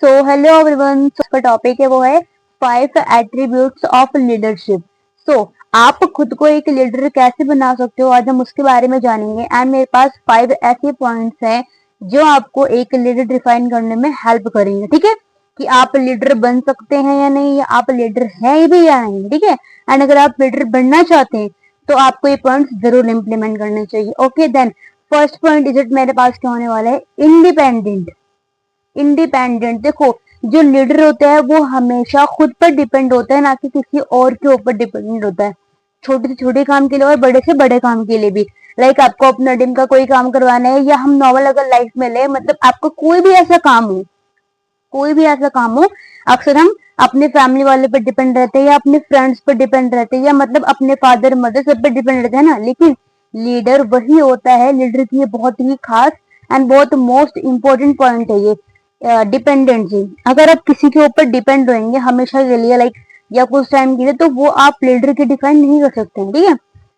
So hello everyone, इसका topic है वो है 5 एट्रीब्यूट्स ऑफ लीडरशिप। सो आप खुद को एक लीडर कैसे बना सकते हो, आज हम उसके बारे में जानेंगे। एंड मेरे पास 5 ऐसे पॉइंट्स हैं जो आपको एक लीडर डिफाइन करने में हेल्प करेंगे। ठीक है, कि आप लीडर बन सकते हैं या नहीं, या आप लीडर हैं भी या नहीं। ठीक है, एंड अगर आप लीडर बनना चाहते हैं तो आपको ये पॉइंट्स जरूर इम्प्लीमेंट करने चाहिए। Okay then, first point is it मेरे पास क्या होने वाला है, इंडिपेंडेंट। इंडिपेंडेंट देखो, जो लीडर होता है वो हमेशा खुद पर डिपेंड होता है, ना कि किसी और के ऊपर डिपेंडेंट होता है। छोटे से छोटे काम के लिए और बड़े से बड़े काम के लिए भी। लाइक आपको अपना टीम का कोई काम करवाना है, या हम नॉर्मल अगर लाइफ में ले, मतलब आपका कोई भी ऐसा काम हो, कोई भी ऐसा काम हो, अक्सर हम अपने फैमिली वाले पर डिपेंड रहते हैं, या अपने फ्रेंड्स पर डिपेंड रहते हैं, या मतलब अपने फादर मदर सब पर डिपेंड रहते हैं ना। लेकिन लीडर वही होता है, लीडर की ये बहुत ही खास एंड बहुत मोस्ट इंपॉर्टेंट पॉइंट है ये, डिपेंडेंसी। अगर आप किसी के ऊपर डिपेंड रहेंगे हमेशा के लिए, लाइक या कुछ टाइम के लिए, तो वो आप लीडर के डिफाइन नहीं कर सकते हैं। ठीक है,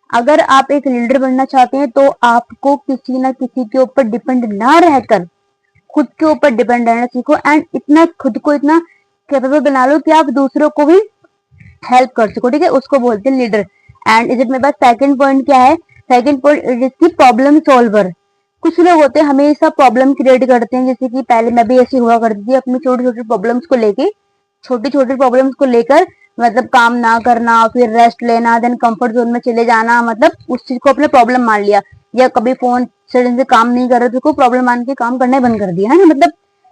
अगर आप एक लीडर बनना चाहते हैं तो आपको किसी ना किसी के ऊपर डिपेंड ना रहकर खुद के ऊपर डिपेंड रहना सीखो, एंड इतना खुद को इतना कैपेबल बना लो कि आप दूसरों को भी हेल्प कर सको। ठीक है, उसको बोलते हैं लीडर। एंड इज इट मेरे पास सेकंड पॉइंट क्या है, सेकंड पॉइंट इज की प्रॉब्लम सॉल्वर। कुछ लोग होते हैं हमेशा प्रॉब्लम क्रिएट करते हैं, जैसे कि पहले मैं भी ऐसी हुआ करती थी, अपनी छोटी छोटी प्रॉब्लम्स को लेके, छोटी छोटी प्रॉब्लम्स को लेकर मतलब काम ना करना, फिर रेस्ट लेना, देन कंफर्ट जोन में चले जाना, मतलब उस चीज को अपने प्रॉब्लम मान लिया। या कभी फोन से काम नहीं कर रहे थे को प्रॉब्लम मान के काम करना बंद कर दिया है ना, मतलब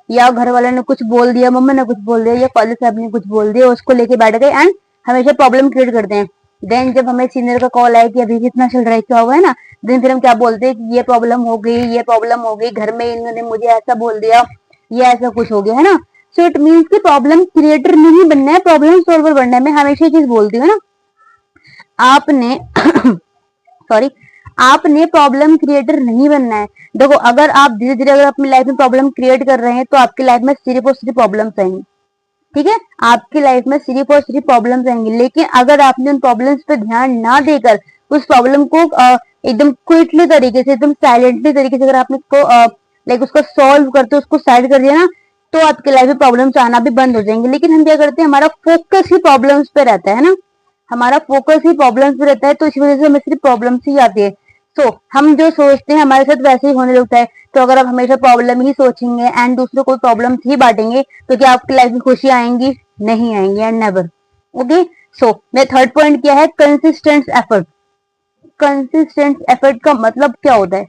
या घर वाले ने कुछ बोल दिया, मम्मी ने कुछ बोल दिया, या कॉलेज साहब ने कुछ बोल दिया, उसको लेके बैठ गए एंड हमेशा प्रॉब्लम क्रिएट करते हैं। देन जब हमें सीनियर का कॉल आया कि अभी कितना चल रहा है, क्या हुआ है ना, देन फिर हम क्या बोलते हैं कि ये प्रॉब्लम हो गई, ये प्रॉब्लम हो गई, घर में इन्होंने मुझे ऐसा बोल दिया, ये ऐसा कुछ हो गया है ना। सो इट मीन्स कि प्रॉब्लम क्रिएटर नहीं बनना है, प्रॉब्लम सॉल्वर बनना है। मैं हमेशा ये चीज बोलती हूँ ना, आपने सॉरी, आपने प्रॉब्लम क्रिएटर नहीं बनना है। देखो, अगर आप धीरे धीरे अगर अपनी लाइफ में प्रॉब्लम क्रिएट कर रहे हैं तो आपकी लाइफ में सिर्फ और सिर्फ प्रॉब्लम्स आएंगी। ठीक है, आपकी लाइफ में सिर्फ और सिर्फ प्रॉब्लम्स आएंगी। लेकिन अगर आपने उन प्रॉब्लम्स पे ध्यान ना देकर उस प्रॉब्लम को एकदम क्विकली तरीके से, एकदम साइलेंटली तरीके से अगर आपने उसको लाइक उसको सॉल्व करते उसको साइड कर दिया ना, तो आपकी लाइफ में प्रॉब्लम्स आना भी बंद हो जाएंगे। लेकिन हम क्या करते हैं, हमारा फोकस ही प्रॉब्लम्स पे रहता है ना, हमारा फोकस ही प्रॉब्लम्स पे रहता है, तो इस वजह से हमें सिर्फ प्रॉब्लम्स ही आती है। सो हम जो सोचते हैं हमारे साथ वैसे ही होने लगता है। तो अगर आप हमेशा प्रॉब्लम ही सोचेंगे एंड दूसरों को प्रॉब्लम ही बांटेंगे, तो क्या आपकी लाइफ में खुशी आएंगी? नहीं आएंगी, एंड नेवर। ओके, सो मेरा थर्ड पॉइंट क्या है, कंसिस्टेंट एफर्ट। कंसिस्टेंट एफर्ट का मतलब क्या होता है?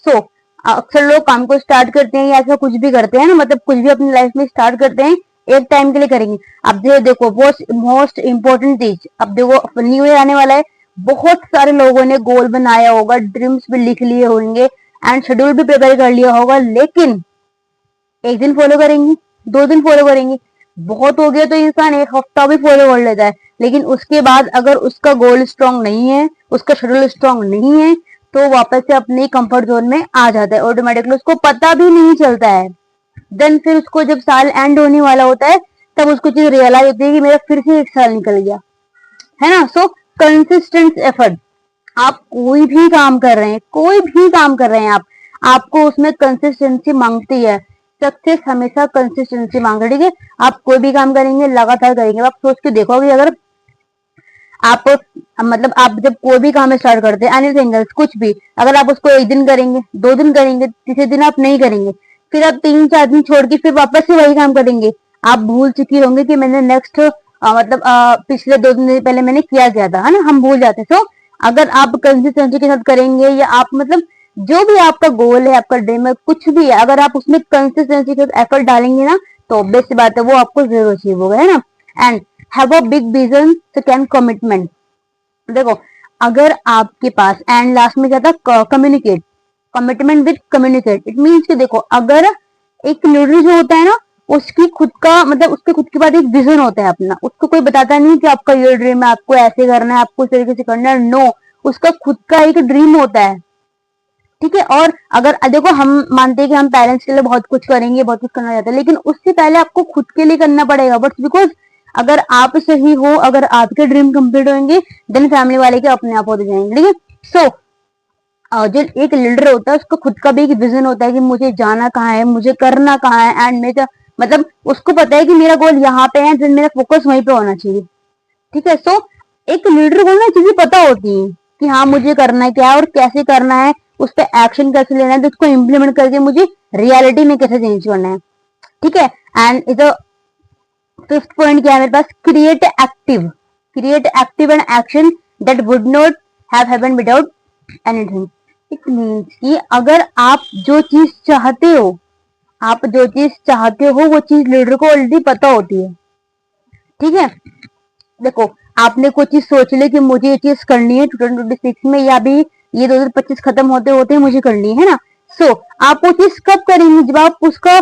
सो अक्सर लोग काम को स्टार्ट करते हैं या ऐसा कुछ भी करते हैं ना, मतलब कुछ भी अपनी लाइफ में स्टार्ट करते हैं, एक टाइम के लिए करेंगे। अब देखो वो मोस्ट इंपॉर्टेंट चीज, अब देखो न्यू ईयर आने वाला है, बहुत सारे लोगों ने गोल बनाया होगा, ड्रीम्स भी लिख लिए होंगे एंड शेड्यूल भी प्रिपेयर कर लिया होगा, लेकिन एक दिन फॉलो करेंगे, 2 दिन फॉलो करेंगे, बहुत हो गया तो इंसान एक हफ्ता भी फॉलो कर लेता है। लेकिन उसके बाद अगर उसका गोल स्ट्रांग नहीं है, उसका शेड्यूल स्ट्रांग नहीं है, तो वापस से अपने कंफर्ट जोन में आ जाता है ऑटोमेटिकली, उसको पता भी नहीं चलता है। देन फिर उसको जब साल एंड होने वाला होता है, तब उसको चीज रियलाइज होती है कि मेरा फिर से एक साल निकल गया है ना। सो कंसिस्टेंट एफर्ट, आप कोई भी काम कर रहे हैं, कोई भी काम कर रहे हैं आप, आपको उसमें कंसिस्टेंसी मांगती है। सक्सेस हमेशा कंसिस्टेंसी मांग रही है। आप कोई भी काम करेंगे लगातार करेंगे, आप सोच के देखोगे, अगर आप मतलब आप जब कोई भी काम स्टार्ट करते हैं, एनीथिंग एल्स कुछ भी, अगर आप उसको एक दिन करेंगे, 2 दिन करेंगे, तीसरे दिन आप नहीं करेंगे, फिर आप 3-4 दिन छोड़ के फिर वापस से वही काम करेंगे, आप भूल चुकी होंगे कि मैंने नेक्स्ट मतलब पिछले 2 दिन पहले मैंने किया गया था, है ना, हम भूल जाते। तो अगर आप कंसिस्टेंसी के साथ करेंगे, या आप मतलब जो भी आपका गोल है, आपका ड्रीम है, कुछ भी है, अगर आप उसमें कंसिस्टेंसी के साथ एफर्ट डालेंगे ना, तो ऑब्वियस सी बात है वो आपको जरूर अचीव होगा, है ना। And have a big vision second commitment. देखो, अगर आपके पास, एंड लास्ट में क्या था, communicate, commitment with communicate. It means कि देखो, अगर एक लीडर जो होता है ना, उसकी खुद का मतलब उसके खुद के पास एक विजन होता है अपना, उसको कोई बताता नहीं कि आपका ये ड्रीम है, आपको ऐसे करना है, आपको इस तरीके से करना है, नो, उसका खुद का एक ड्रीम होता है। ठीक है, और अगर देखो हम मानते हैं कि हम पेरेंट्स के लिए बहुत कुछ करेंगे, बहुत कुछ करना चाहते हैं, लेकिन उससे पहले आपको खुद के लिए करना पड़ेगा। बट बिकॉज अगर आप सही हो, अगर आपके ड्रीम कंप्लीट होंगे, देन फैमिली वाले के अपने आप होते जाएंगे। ठीक है, सो जो एक लीडर होता है उसको खुद का भी एक विजन होता है कि मुझे जाना कहाँ है, मुझे करना कहाँ है, एंड मतलब उसको पता है कि मेरा गोल यहाँ पे है, मेरा फोकस वहीं पे होना चाहिए। ठीक है, सो एक लीडर को ना चीजें पता होती है कि हाँ मुझे करना है क्या और कैसे करना है, उस पर एक्शन कैसे लेना है, तो उसको इम्प्लीमेंट करके मुझे रियलिटी में कैसे चेंज करना है। ठीक है, एंड इधर फिफ्थ पॉइंट क्या है मेरे पास, create active and action that would not have happened without anything. It means कि अगर आप जो चीज चाहते हो, वो चीज लीडर को ऑलरेडी पता होती है। ठीक है, देखो आपने कोई चीज सोच ली कि मुझे ये चीज करनी है 2026 में, या भी ये 2025 खत्म होते होते मुझे करनी है ना। सो आप वो चीज कब करेंगे, जब आप उसका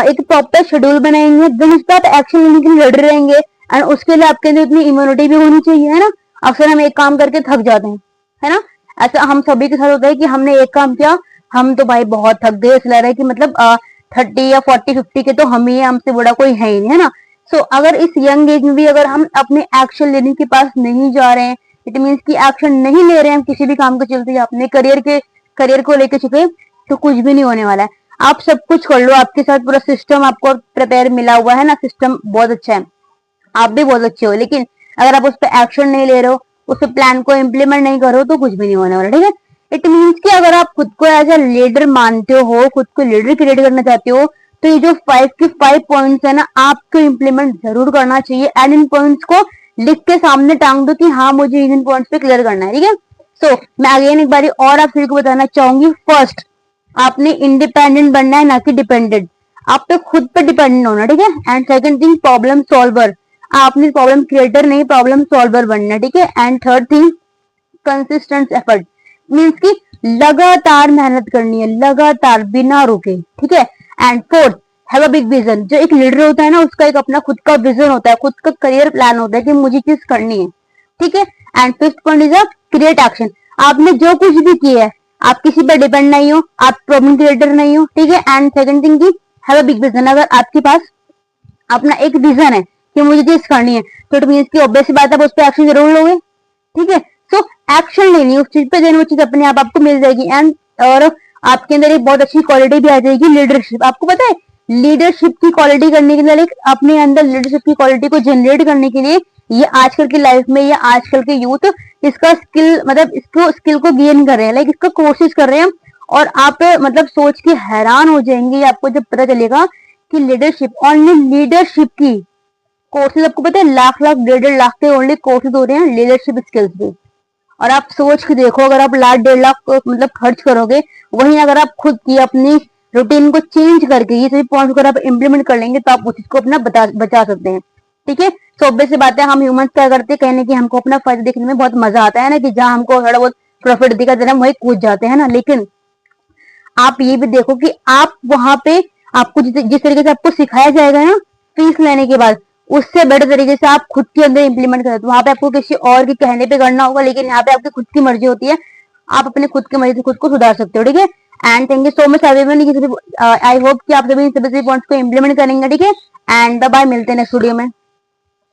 एक प्रॉपर शेड्यूल बनाएंगे, देन उस पर आप एक्शन लेने के लिए रेडी रहेंगे। एंड उसके लिए आपके अंदर इतनी इम्यूनिटी भी होनी चाहिए, है ना। अक्सर हम एक काम करके थक जाते हैं, है ना। ऐसा हम सभी के साथ होता है कि हमने एक काम किया, हम तो भाई बहुत थक गए, ऐसा लग रहा है कि मतलब 30 या 40-50 के तो हम ही, हमसे बड़ा कोई है ही नहीं, है ना। सो अगर इस यंग एज में भी अगर हम अपने एक्शन लेने के पास नहीं जा रहे हैं, इट मीन्स कि एक्शन नहीं ले रहे हैं किसी भी काम को चलते, या अपने करियर को लेकर चुके, तो कुछ भी नहीं होने वाला है। आप सब कुछ कर लो, आपके साथ पूरा सिस्टम आपको प्रिपेयर मिला हुआ है ना, सिस्टम बहुत अच्छा है, आप भी बहुत अच्छे हो, लेकिन अगर आप उस पर एक्शन नहीं ले रहे हो, उस प्लान को इम्प्लीमेंट नहीं करो, तो कुछ भी नहीं होने वाला। ठीक है, इट मीन्स कि अगर आप खुद को एज अ लीडर मानते हो, खुद को लीडर क्रिएट करना चाहते हो, तो ये जो 5 पॉइंट्स है ना, आपको इम्प्लीमेंट जरूर करना चाहिए। एंड इन पॉइंट्स को लिख के सामने टांग दो कि हाँ मुझे इन पॉइंट्स पे क्लियर करना है। ठीक है, सो मैं अगेन एक बार और आप सभी को बताना चाहूंगी, फर्स्ट आपने इंडिपेंडेंट बनना है, ना कि डिपेंडेंट। आप पे खुद पे डिपेंडेंट होना, ठीक है। And second thing, problem solver, आपने प्रॉब्लम क्रिएटर नहीं प्रॉब्लम सॉल्वर बनना है, ठीक है। And third thing, consistent effort, means की लगातार मेहनत करनी है, लगातार बिना रुके, ठीक है। And fourth, have a big vision, जो एक लीडर होता है ना, उसका एक अपना खुद का विजन होता है, खुद का करियर प्लान होता है कि मुझे चीज करनी है, ठीक है। And fifth point is a create action, आपने जो कुछ भी किया है, आप किसी पर डिपेंड नहीं हो, आप प्रॉब्लम क्रिएटर नहीं हो, ठीक है। एंड सेकंड थिंग की हैव अ बिग विजन, अगर आपके पास अपना एक विजन है कि मुझे चीज करनी है, तो इट मीन्स की ऑब्वियस बात है आप उस पर एक्शन जरूर लोगे, ठीक है। सो एक्शन लेनी है उस चीज पे, देन वो चीज अपने आप आपको मिल जाएगी। एंड और आपके अंदर एक बहुत अच्छी क्वालिटी भी आ जाएगी, लीडरशिप। आपको पता है लीडरशिप की क्वालिटी करने के लिए, अपने अंदर लीडरशिप की क्वालिटी को जनरेट करने के लिए, ये आजकल की लाइफ में, या आजकल के यूथ इसका स्किल, मतलब इसको स्किल को गेन कर रहे हैं, लाइक इसका कोशिश कर रहे हैं। और आप मतलब सोच के हैरान हो जाएंगे आपको जब पता चलेगा कि लीडरशिप, ओनली लीडरशिप की कोर्सेज, आपको पता है लाख लाख 1.5 लाख के ओनली कोर्सेज हो रहे हैं लीडरशिप स्किल्स पे। और आप सोच के देखो, अगर आप लाख 1.5 लाख मतलब खर्च करोगे, वहीं अगर आप खुद की अपनी रूटीन को चेंज करके ये सभी पॉइंट्स अगर आप इम्प्लीमेंट कर लेंगे, तो आप उस चीज को अपना बचा सकते हैं, ठीक है। तो ऑब्वियस सी बात है, हम ह्यूमंस क्या करते हैं, कहने की हमको अपना फायदा देखने में बहुत मजा आता है ना, कि जहां हमको थोड़ा बहुत प्रॉफिट दिखा देना वही कूद जाते हैं ना। लेकिन आप ये भी देखो कि आप वहां पे आपको जिस तरीके से आपको सिखाया जाएगा ना फीस लेने के बाद, उससे बेटर तरीके से आप खुद के अंदर इंप्लीमेंट करें, तो वहां पे आपको किसी और के कहने पे करना होगा, लेकिन यहाँ पे आपकी खुद की मर्जी होती है, आप अपने खुद की मर्जी से खुद को सुधार सकते हो, ठीक है। And thank you so much everyone, I hope कि आप सभी सभी पॉइंट्स को इंप्लीमेंट करेंगे, ठीक है। एंड बाय, मिलते हैं नेक्स्ट वीडियो में।